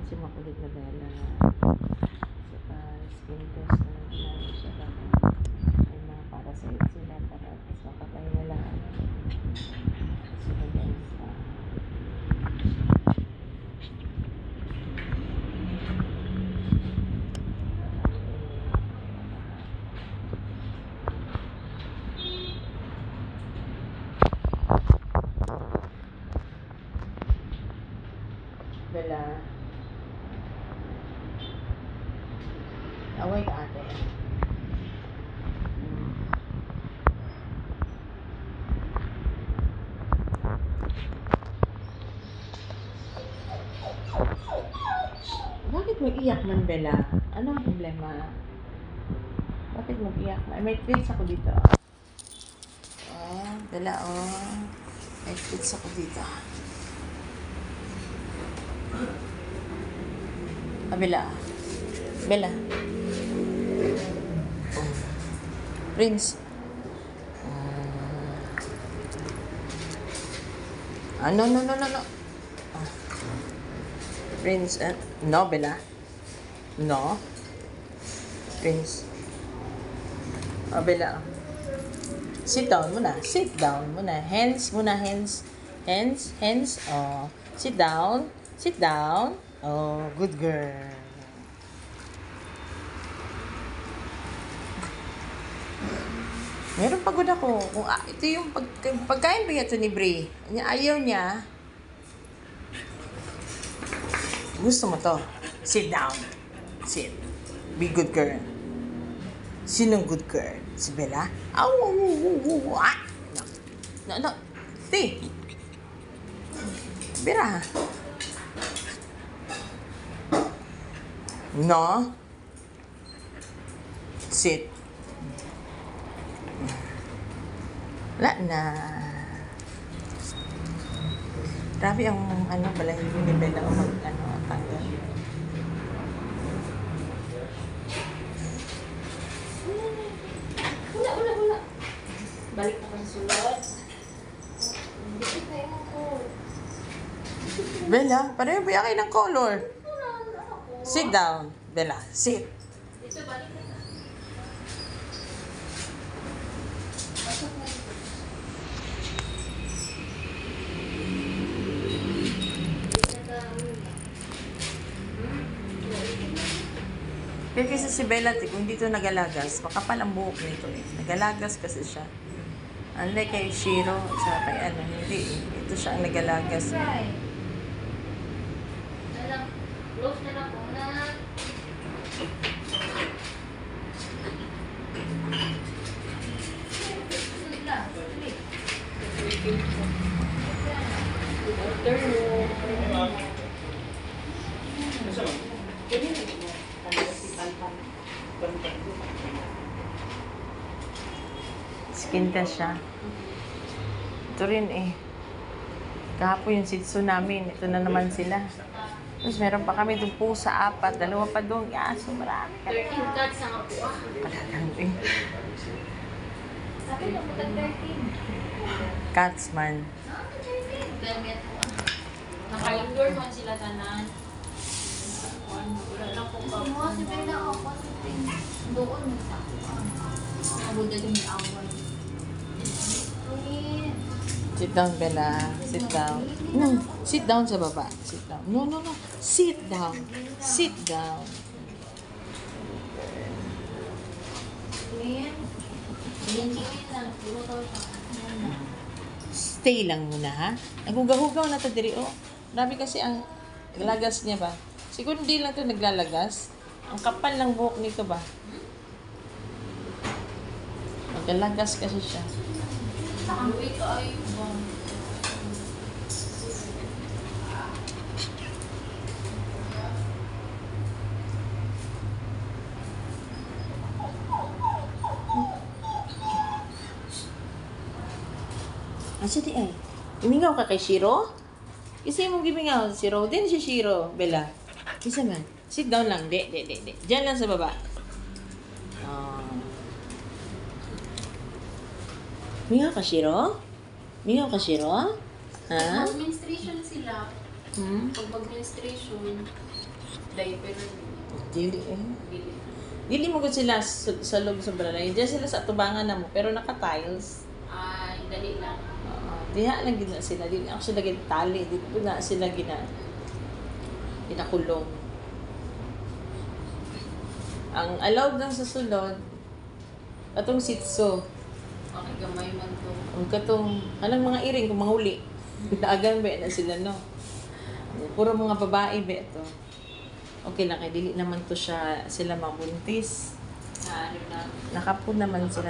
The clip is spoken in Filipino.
si makulit na Bella. Saka skin test na ginagawa siya baka may mga parasite sila para at least makatay na lahat. So guys, Bella, away ka ate. Bakit mag-iyak man, Bella? Ano ang problema? Bakit mag-iyak man? May treats ako dito. Oh, Bella, oh. May treats ako dito. Ah, Bella. Bella. Oh. Prince. No. Ah. Prince, no, Bella. No. Prince. Oh, Bella. Sit down muna. Sit down muna. Hands muna, hands. Hands. Oh. Sit down. Sit down. Oh, good girl. Meron pagod ako. Kung ito yung pagkain ba ito ni Brie? Ayaw niya. Gusto mo to? Sit down. Sit. Be good girl. Sinong good girl? Si Bella? No. Stay. Bera. No. Sit. Wala na. Grabe ang balahibo ni Bella o tanggal. Wala. Balik na kang sulod. Hindi kayo ako. Bella, pareho ba kayo ng color? Sit down. Bella, sit. Dito, balik na. Kaya kasi si Bella, kung dito nagalagas, makapal ang buhok nito eh. Nagalagas kasi siya. Unlike kay Shiro, sa kay hindi eh. Ito siya ang nagalagas. Close na lang po na. Skin test siya. Ito rin eh. Kahapon yung sitso namin. Ito na naman sila. Tapos meron pa kami doon po sa 4. 2 pa doon. So marami ka. 13 cards ang ako. Palagang eh. Sabi mo, 13. Cats man. Velvet po. Naka-indoor man sila tanan. Wala lang po pa. Mo, si Bella ako. Doon mo sa ako. Ako din yung awal. Sit down, Bella. Sit down. No, sit down sa baba. Sit down. No. Sit down. Sit down. Stay lang muna, ha? Naghugaw-hugaw na ito, diri, oh. Grabe kasi ang lagas niya ba? Siguro hindi lang ito naglalagas. Ang kapal ng buhok nito ba? Naglalagas kasi siya. Ito ay bang. Asa di ay? Imingaw ka kay Shiro? Kasi mo gimingaw si Shiro. Din si Shiro, Bella. Isa man. Sit down lang. Di. Diyan lang sa baba. Mingaw ka, Shiro? Mingaw ka, Shiro? Ha? Pag menstruation sila, pag menstruation, Diaper. Dili eh. Dili. Dili mo gud sila sa loob sa balay. Diyan sila sa atubangan na mo pero naka-tiles. Ay, dali lang. Diha lang gina sila. Dili ako sila gitali. Dito na sila ginakulong. Ang allowed lang sa sulod atong sitso. Okay, gamay man to. Ang katong anong mga iring kung manguli. Daagan ba na sila no. Puro mga babae ba to. Okay lang kay dili naman to sila mabuntis. Sa ano na. Nakapun naman sila.